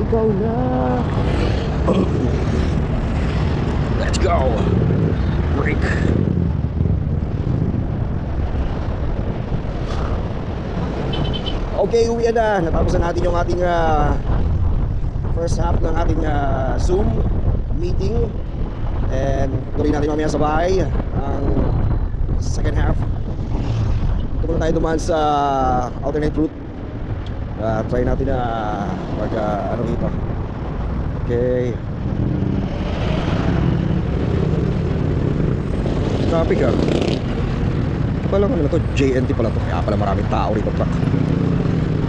ikaw na. Let's go. Break. Okay, uwi na. Natapos na natin yung ating first half ng ating Zoom meeting. And tuloy natin mamaya sa bahay ang second half. Ito muna tayo dumaan sa alternate route. Try natin na ano dito. Okay. Traffic pala ano to, JNT pala to. Kaya pala maraming tao rito truck.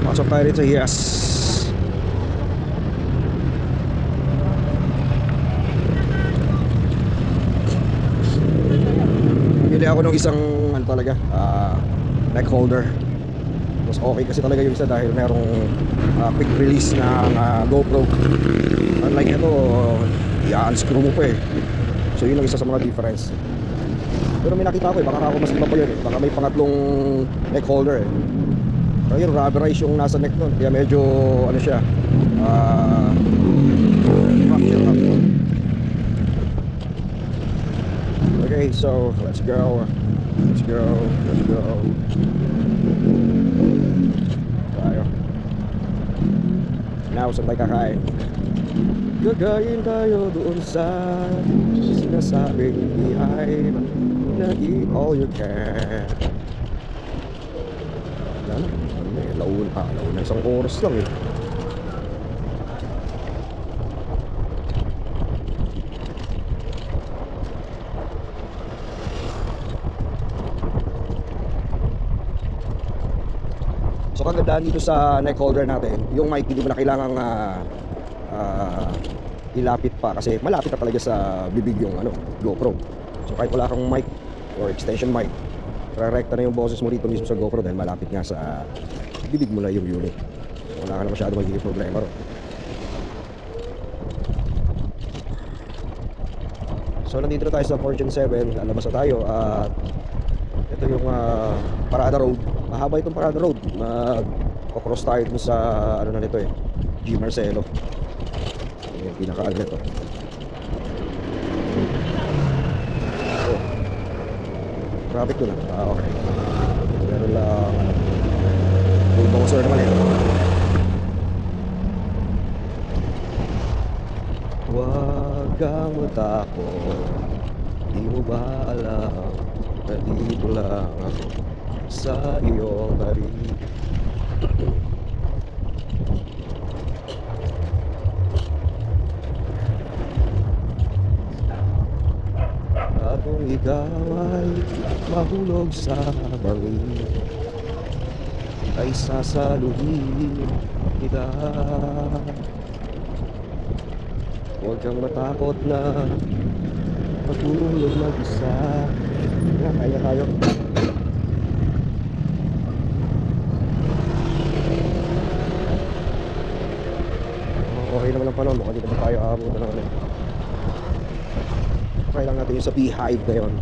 Pasok tayo rin sa Yes. Bili ako ng isang ano talaga neck holder. Mas okay kasi talaga yung isa dahil merong quick release ng GoPro. Unlike ito, i-unscrew mo pa eh. So yun ang isa sa mga difference. Pero may nakita ko baka ako mas iba pa yun eh. Baka may pangatlong neck holder eh. Pero yun, rubberize yung nasa neck nun. Kaya medyo ano siya fracture up. Okay, so let's go. Let's go. Let's go. Tayo. Now, saan tayo kakain? Gagayin tayo doon sa sinasabing behind na eat all you can. Wala na. Launa isang oras lang eh. So kagandaan dito sa neck holder natin, yung mic hindi mo na kailangang ilapit pa kasi malapit na talaga sa bibig yung GoPro. So kahit wala kang mic or extension mic, rekta na yung boses mo dito mismo sa GoPro dahil malapit nga sa bibig mo na yung unit. Wala ka na masyado magiging problema ron. So nandito na tayo sa Fortune 7, lalabas na tayo at ito yung Parada Road. Mahaba itong Parada Road. Mag-cross tayo dun sa na nito eh, G. Marcelo. Yung pinaka-ano nito. Oh. Traffic doon okay. Meron lang yung bangosor naman eh. Huwag kang matakot, di mo ba alam na dito lang ako sa iyong bari. At kung ikaw ay mahulog sa bari, ay sasaluhin kita. Huwag kang matakot na matulog mag-isa. Kaya tayo. Okay naman ang panahon. Mukhang dito na tayo aabot na naman. Try lang natin yung sa Beehive na yun.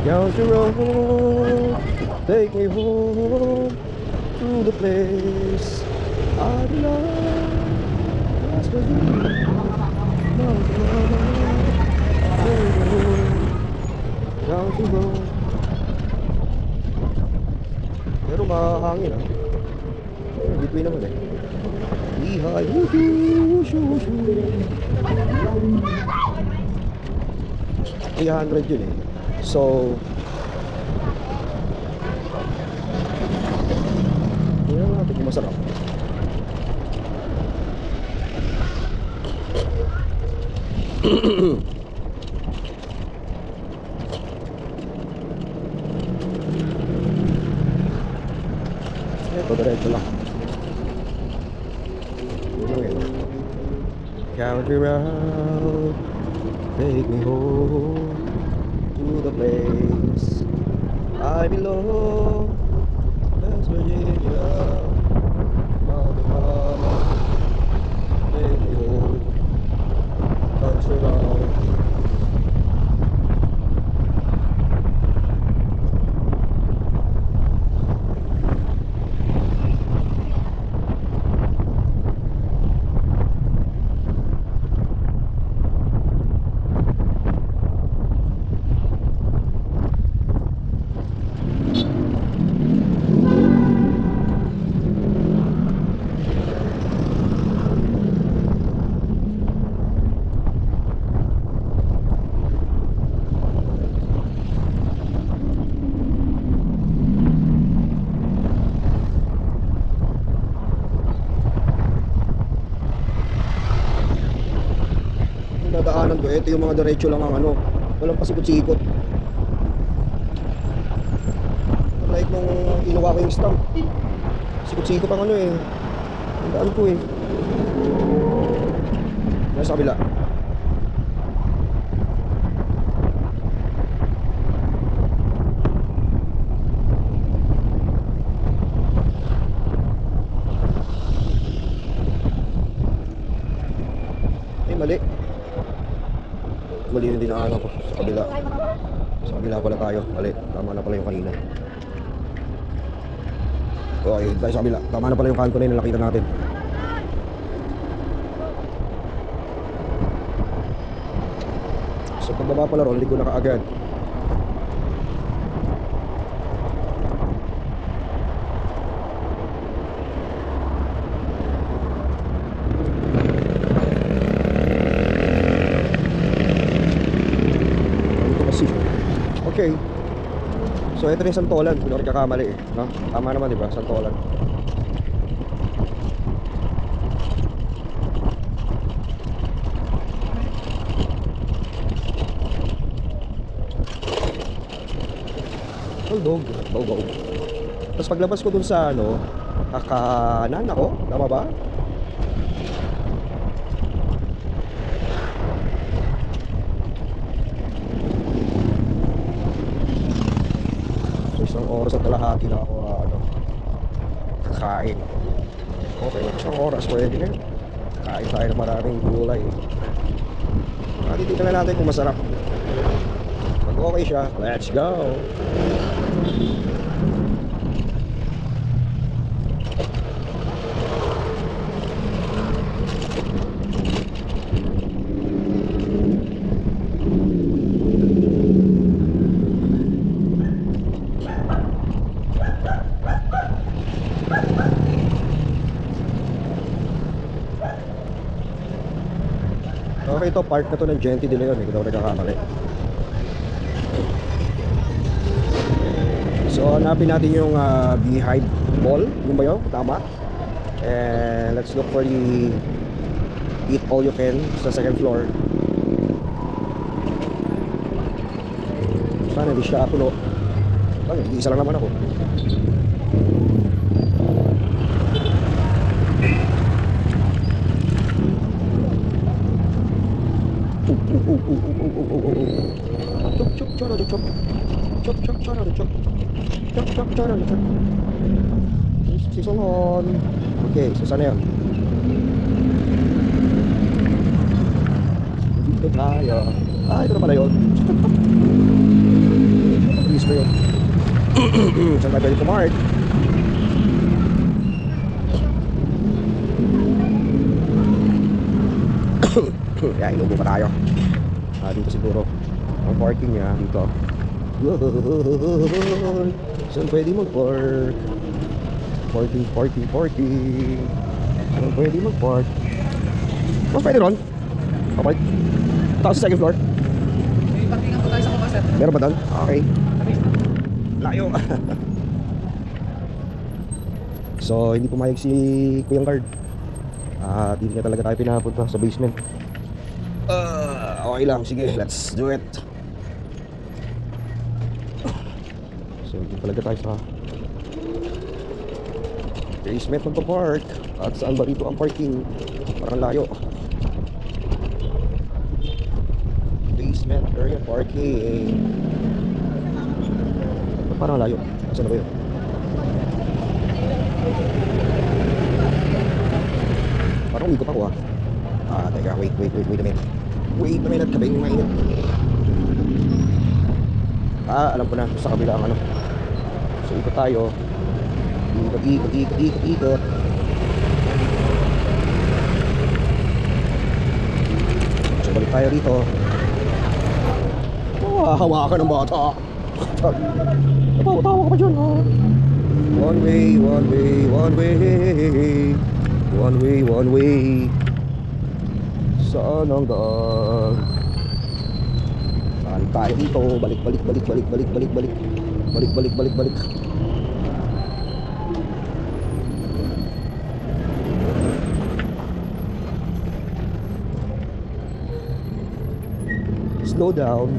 Down the road, take me home to the place I belong. That's where you down the road. Pero mahangin between naman eh. Ihay, woohoo, shoo, shoo. 300 yun eh. So tingnan natin kung masarap. Ito diretso lang. Country road, take me home to the place I belong, West Virginia, Mountain Mama, Radio, country round. Dadaanan ko, ito yung mga diretso lang ang ano, walang pasikot-sikot. Like nung kinuha ko yung stamp, sikot-sikot ang ano eh, ang daan ko eh. Nasa kabila. Ay, mali. Mali na dinaanan ko sa kabila. Sa kabila pala tayo. Mali. Tama na pala yung kanina. Okay, tayo sa kabila. Tama na pala yung kanto na yun na nakita natin. So pagbaba pala ron, ligo na kaagad. Okay. So ito na yung Santolan, kung ako kakamali eh, no? Tama naman diba, Santolan. Dog, baw. Tapos paglabas ko dun sa ano, kakanan ako, tama ba? Isang oras at kalahati na ako kakain. Okay, isang oras pwede na. Kain tayo ng maraming gulay. Titignan natin kung masarap. Pag okay siya, let's go. Okay, ito part na to ng Genti din yun, hindi ko nagkakamali. So hanapin natin yung Beehive Mall, yung ba yun? Tama. And let's look for the eat all you can sa second floor. Sana hindi siya puno. Hindi isa lang naman ako. Chop. Sisolon. Okay, so sana yun? Dito tayo. Ito na pala yun. Please ba yun? Saan tayo pwede kumark? Kaya inubo pa tayo. Dito siguro ang parking niya dito. Saan pwede mag-park? Parking. Saan pwede mag-park? Mas pwede ron? Okay. Tapos sa second floor? May parkingan po tayo sa baba, sir. Meron ba doon? Okay. Layo. So hindi pumayag si Kuyang Guard. Hindi na talaga tayo pinapunta sa basement. Okay lang, sige, let's do it. So hindi talaga tayo sa basement ng park. At saan ba dito ang parking? Parang layo. Basement Ayan, parking. Parang layo. Saan na ba yun? Parang umikot ako ah. Teka, wait a minute. Wait a minute, kabing mainit. Alam ko na, sa kabila ang ano. So, ikot tayo. Ikot. So, balik tayo dito. Hawakan ng bata. Tawa ka pa dyan, ha? One way. Saan ang daan? Saan tayo dito? Balik. Slow down.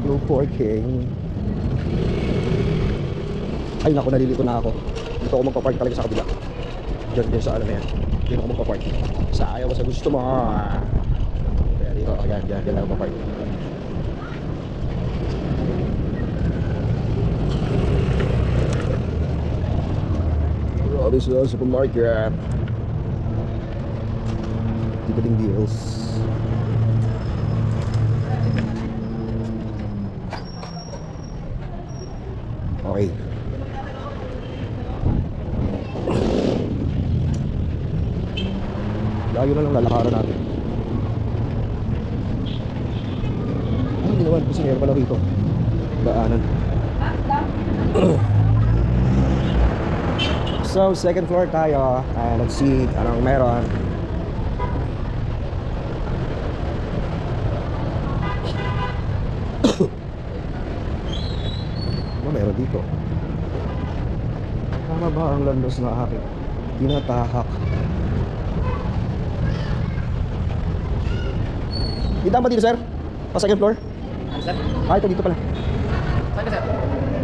No parking. Ay naku, nalilito na ako. Dito ako magpapark talaga sa kabila. Diyan sa ano na yan. Dito ako magpapark. Sa ayaw ko sa gusto mo. Kaya dito, diyan lang ako magpapark. Robinson Supermarket. Dito ding deals. Okay. Layo na lang lalakaran natin. Hindi naman kasi meron pala rito daanan. So second floor tayo. Let's see anong meron. Meron dito. Tama ba ang landos na aking tinatahak? Dito ba dito, sir? Pa second floor? Sir? Ito dito pala. Saan ka, sir?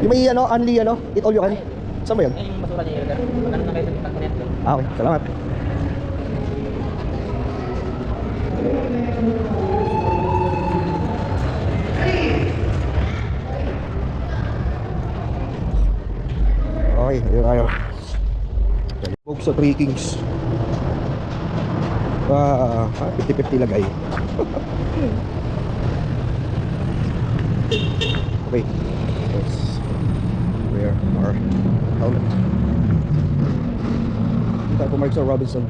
Yung may only eat all you can. Saan ba yun? Ay, yung basura niya, sir. Magkano na kayo sa kitang kunet? Okay, salamat. Okay, yun tayo. Huwag sa 3 Kings. 50-50 lagay. Okay, let's wear our helmet. Tayo pumark sa Robinson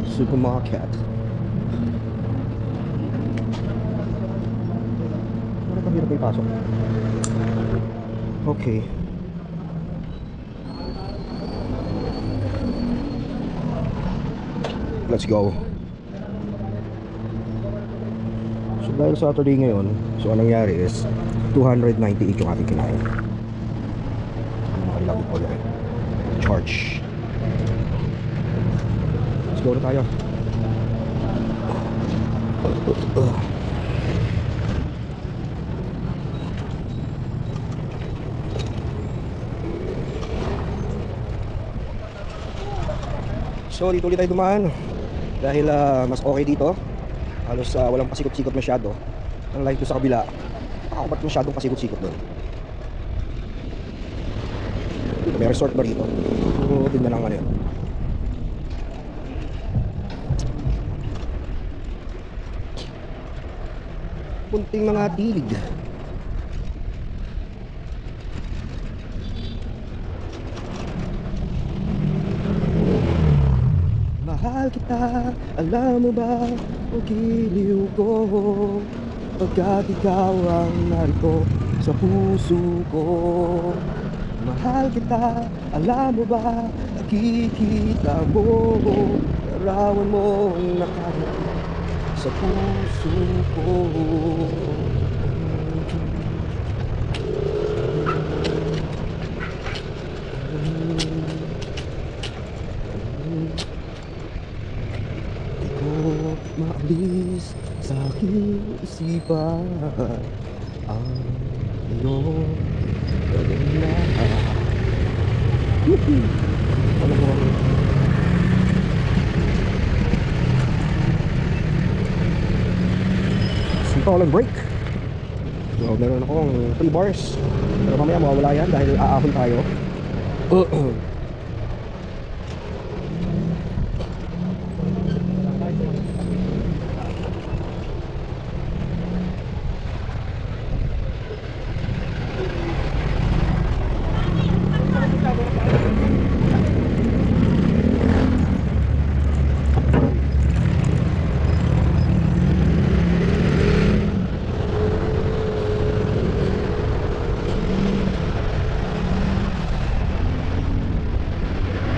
Supermarket. Ano pa hirap ipasok? Okay. Let's go. So dahil Saturday ngayon, so anong nangyari is 298 yung ating kinain. Ano makilagay po yan? Charge. Let's go na tayo. So dito ulit tayo dumaan. Dahil mas okay dito. Halos walang pasikot-sikot masyado. Unlike doon sa kabila, ba't masyadong pasikot-sikot doon? Dito may resort ba rito? So tingnan lang ano yun. Punting mga dilig. Mahal kita, alam mo ba ang giliw ko, pagkat ikaw ang narito sa puso ko. Mahal kita, alam mo ba, nakikita mo, larawan mo nakahit sa puso ko. Maalis sa aking isipan ang iyong lahat. Ano mo? Simple and break. So, meron akong 3 bars. Pero mamaya mawawala yan dahil aahon tayo.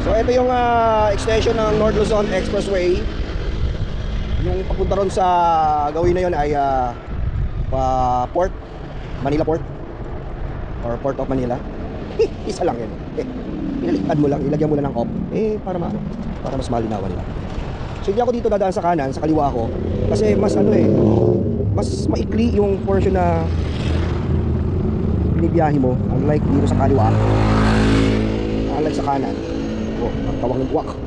So ito yung extension ng North Luzon Expressway. Yung papunta ron sa gawin na yun ay Port, Manila Port or Port of Manila. Isa lang yan. Pinaliktad mo lang, ilagyan mo lang ng off. Para maano, para mas malinawan nila. So hindi ako dito dadaan sa kanan, sa kaliwa ko. Kasi mas mas maikli yung portion na binibiyahe mo. Unlike dito sa kaliwa. Unlike sa kanan. Ang tawag ng buwak.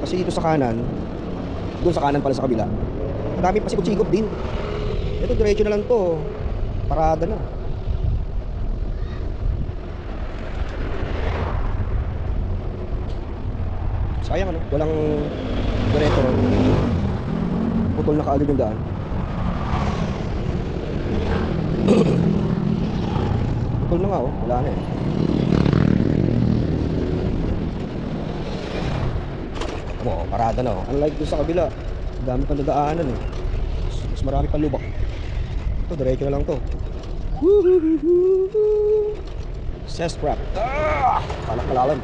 Kasi dito sa kanan, doon sa kanan pala sa kabila, ang dami pasikot-sikot din. Ito diretso na lang to, parada na. Sayang ano, walang diretso ron. Putol na kaagad yung daan. Putol na nga oh, wala na eh. Oo, parada na oh. Unlike doon sa kabila, dami pang dadaanan eh. Mas marami pang lubak. Ito, diretso na lang to. Cess prep. Panak malalim.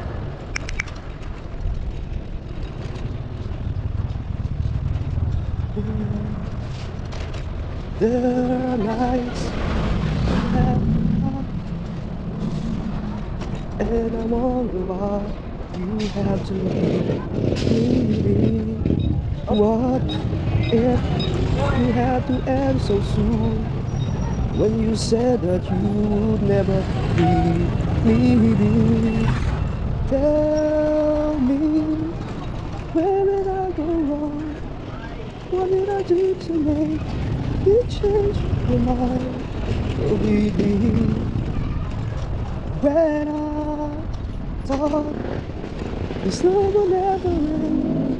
The nights and I'm wondering why you have to leave me. What if you had to end so soon? When you said that you would never leave me. Tell me, where did I go wrong? What did I do to make you change your mind? Oh, baby, when I thought this love will never end.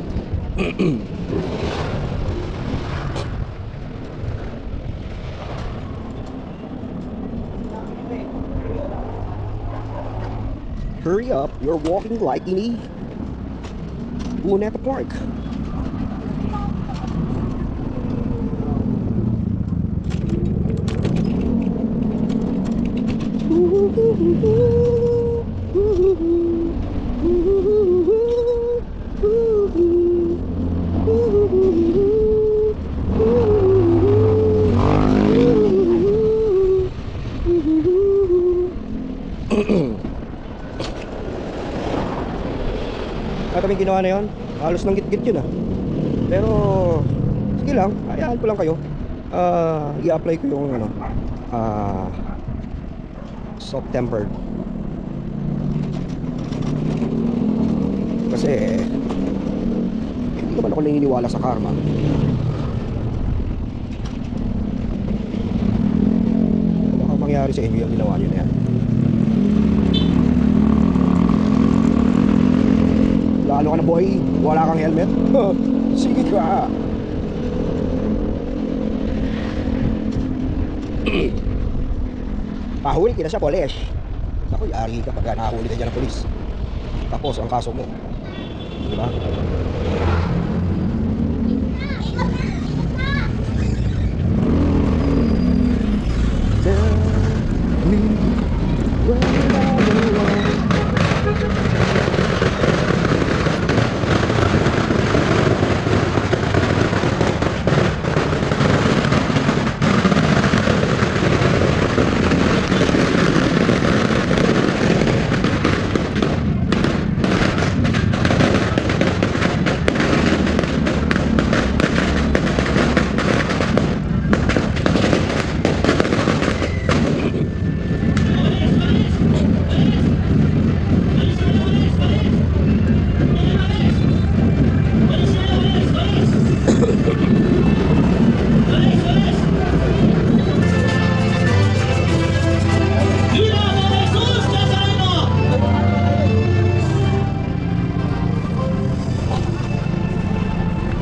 Hurry up, you're walking like ini Luneta Park. At kaming ginawa na yun, halos nang git-git yun ah. Pero sige lang, hayaan ko lang kayo. I-apply ko yung ano, soft tempered. Kasi hindi naman ako naniniwala sa karma. Baka mangyari sa inyo yung ginawa nyo na yan. Lalo ka na boy, wala kang helmet. Sige ka. Pahuli kita sa polis. Ako, yari ka pag nahuli ka dyan ng polis. Tapos ang kaso mo, diba? Tell me where I belong.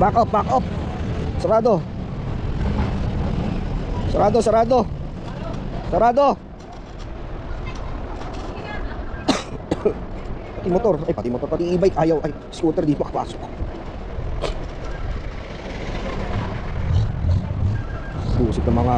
Back up, back up. Sarado. Sarado, sarado. Sarado. Pati motor, pati motor, pati e-bike ayaw, ay scooter di makapasok. Busit ng mga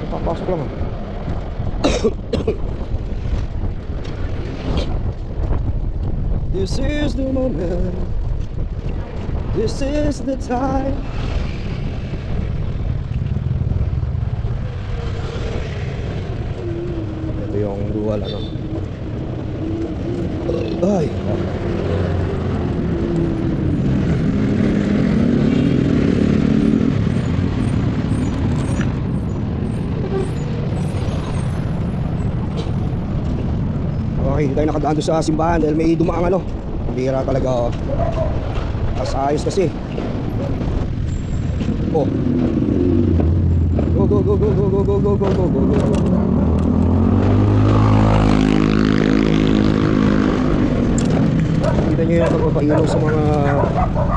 papasok lang. This is the moment. This is the time. Ito yung dual ano. Ay. Okay, tayo nakadaan doon sa simbahan dahil may dumaang ano. Bira talaga. Mas ayos kasi. Oh. Go go go go go go go go go go go go. Kita niyo yung pagpapailaw sa mga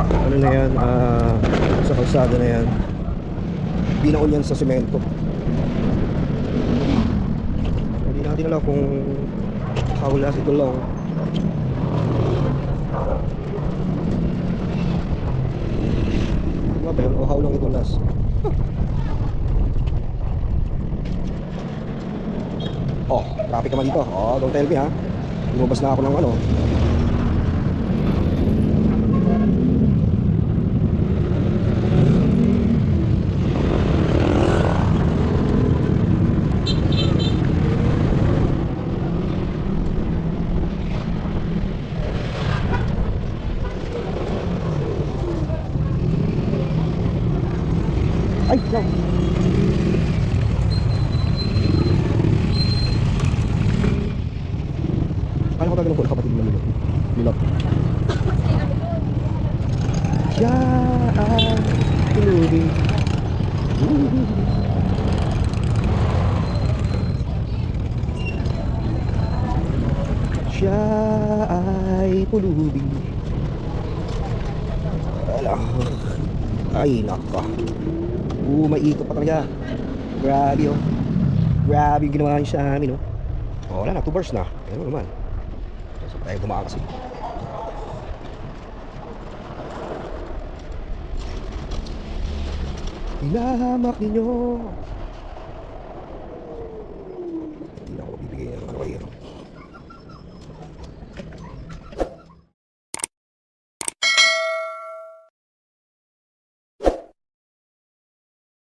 ano na yan, sa kalsada na yan. Binaon yan sa semento. Hindi natin alam kung how last ito long. Ano ba yun? O how long ito last? Oh, traffic naman dito. Oh, don't tell me ha. Lumabas na ako ng ano. Ay, no. Paano ko tagalong ko kapatid mo nilo? Milot. Siya ay pulubi. Siya ay pulubi. Alam. Ay, naka. Maikot pa talaga. Grabe oh. Grabe yung ginawa niya sa amin oh. Oh, wala na, 2 bars na. Ano naman. So tayo dumaan kasi. Hinahamak ninyo